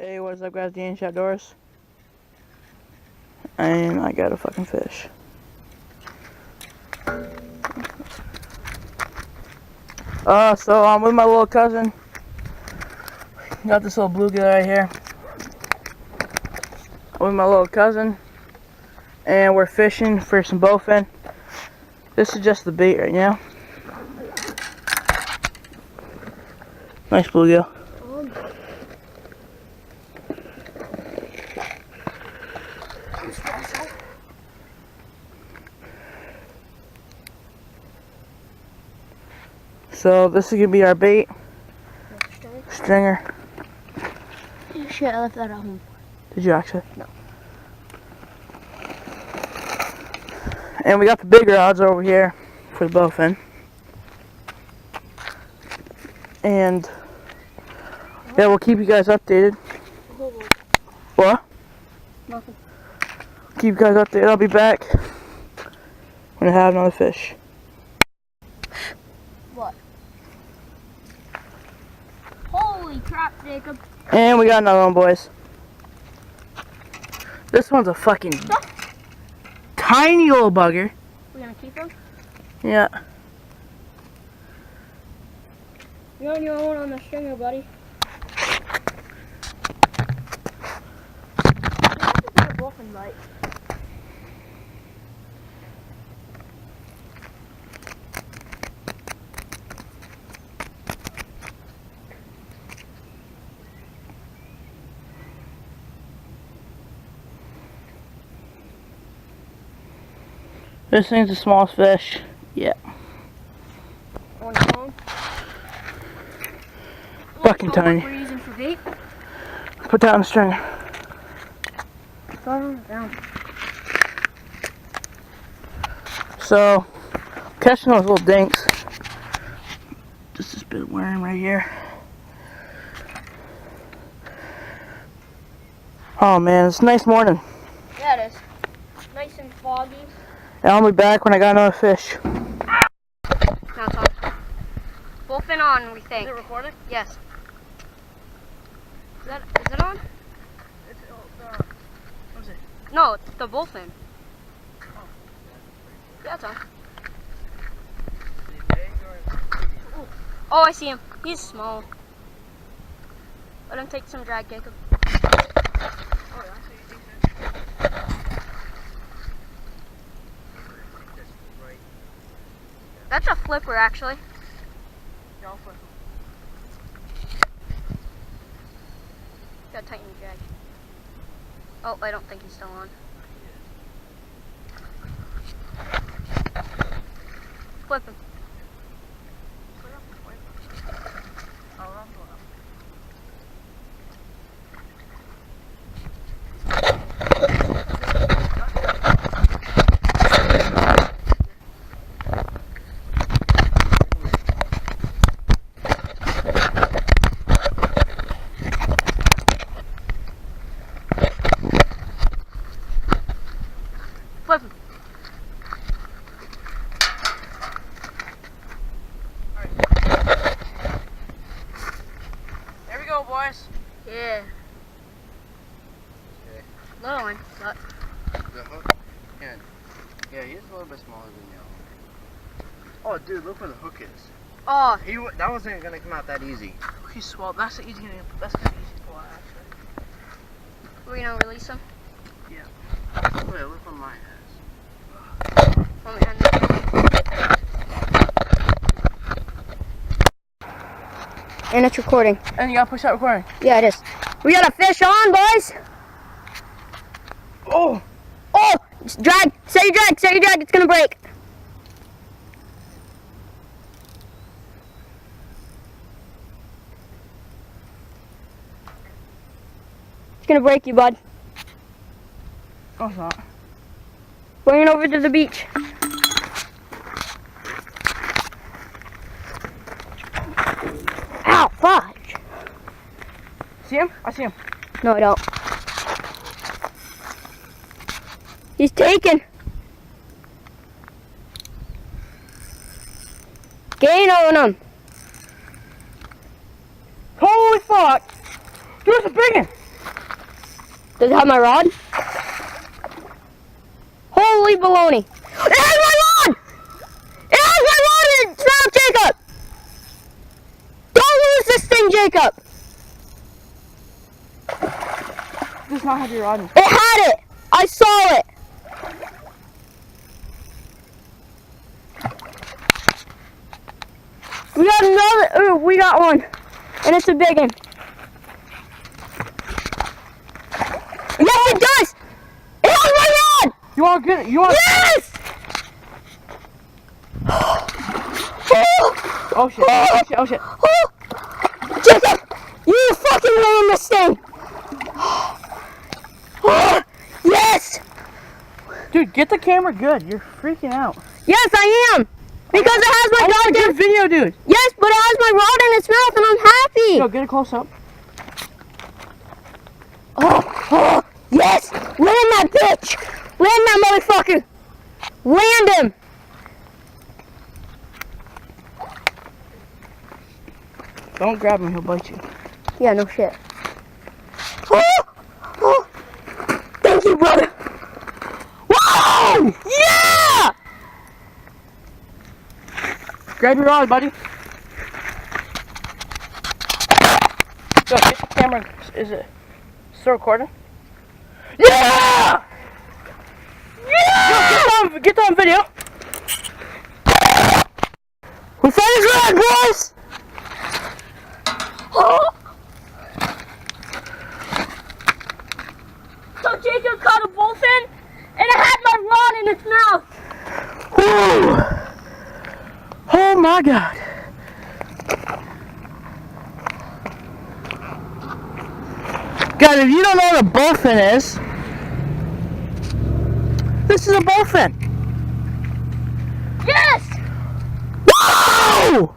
Hey, what's up guys, the Ancient Outdoors. And I got a fucking fish. So I'm with my little cousin. Got this little bluegill right here. I'm with my little cousin. And we're fishing for some bowfin. This is just the bait right now. Nice bluegill. So this is gonna be our bait. Stringer. Shit, I left that at home. Did you actually? No. And we got the big rods over here for the bowfin. And yeah, we'll keep you guys updated. What? Nothing. Keep you guys updated. I'll be back when I have another fish. What? Holy crap, Jacob. And we got another one, boys. This one's a fucking tiny little bugger. We gonna keep him? Yeah. You're on your own on the stringer, buddy. This is a bowfin bite. This thing's the smallest fish. Yeah. On your phone? Fucking tiny. What we're using for bait? Put that on the stringer. Throw it down. So, catching those little dinks. Just this bit of worm right here. Oh man, it's a nice morning. Yeah, it is. Nice and foggy. And I'll be back when I got another fish. Now it's on. Bowfin on, we think. Is it recording? Yes. Is it on? What is it? No, it's the bowfin. Yeah, it's on. Oh, I see him. He's small. Let him take some drag, Jacob. That's a flipper, actually. Gotta tighten the drag. Oh, I don't think he's still on. Flip him. Flip him. There we go, boys. Yeah. Okay. Little one, but The hook? Yeah, he's a little bit smaller than you. Oh, dude, look where the hook is. oh, That wasn't gonna come out that easy. He's swell. That's the easy. That's the easy to pull out, actually. we're gonna release him. Wait, look what mine has. Want me to hand it? And it's recording. And you gotta push that recording. Yeah, it is. We got a fish on, boys. Oh! Oh, drag. Set your drag. Set your drag. It's gonna break. It's gonna break you, bud. No, it's not. Bring it over to the beach. Ow, fudge. See him? I see him. No, I don't. He's taken. Gain on him. Holy fuck! Dude, it's a big one! Does it have my rod? Holy baloney. It has my rod! It has my rod in its mouth, Jacob! Don't lose this thing, Jacob! It does not have your rod in. It had it! I saw it! We got another, ooh, we got one. And it's a big one. Yes, it does! It has my rod! You want to get it? You want? Yes! Oh shit! Oh shit! Oh shit! Jacob, you fucking land this thing! Yes! Dude, get the camera good. You're freaking out. Yes, I am! Because it has my I want a goddamn... good video, dude. Yes, but it has my rod in its mouth and I'm happy! Yo, get a close up. Oh, yes! Land that bitch! Land that motherfucker! Land him! Don't grab him, he'll bite you. Yeah, no shit. Oh, thank you, brother! Whoa! Yeah! Grab your rod, buddy. Yo, get the camera. Is it still recording? Yeah! Yeah! Yo, get that on video. We found his rod, boys! So Jacob caught a bowfin, and it had my rod in its mouth. Woo! Oh my God! Guys, if you don't know what a bowfin is, this is a bowfin. Yes! Whoa!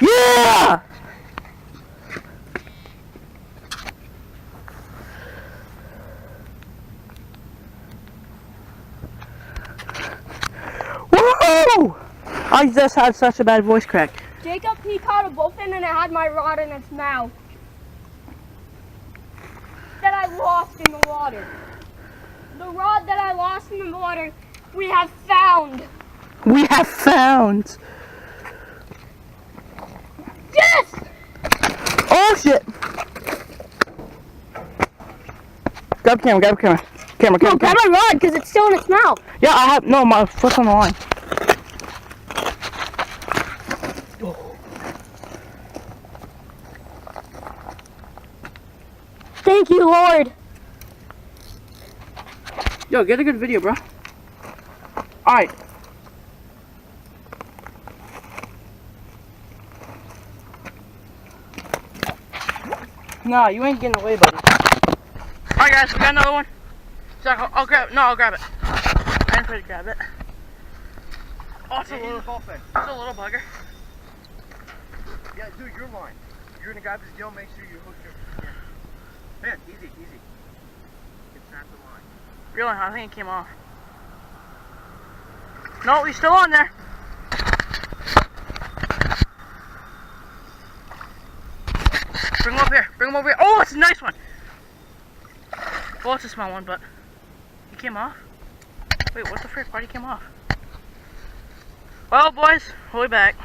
Yeah! Whoa! I just had such a bad voice crack. Jacob, he caught a bowfin and it had my rod in its mouth. That I lost in the water. The rod that I lost in the water, we have found. We have found. Yes! Oh shit! Grab camera, grab camera. Camera, No, camera, grab camera. my rod because it's still in its mouth. Yeah, I have, no, my foot's on the line. Thank you, Lord. Yo, get a good video, bro. Alright. Nah, you ain't getting away, buddy. Alright, guys, we got another one. Zach, I'll grab it. No, I'll grab it. I ain't afraid to grab it. Oh, it's a little bugger. Yeah, dude, your line. You're gonna grab his gill, make sure you hook your... Yeah. Man, easy, easy. It's not the line. Really, I think it came off. No, he's still on there. Bring him up here. Bring him over here. Oh, it's a nice one. Well, it's a small one, but he came off. Wait, what the frick? Why'd he come off? Well, boys, we'll be back.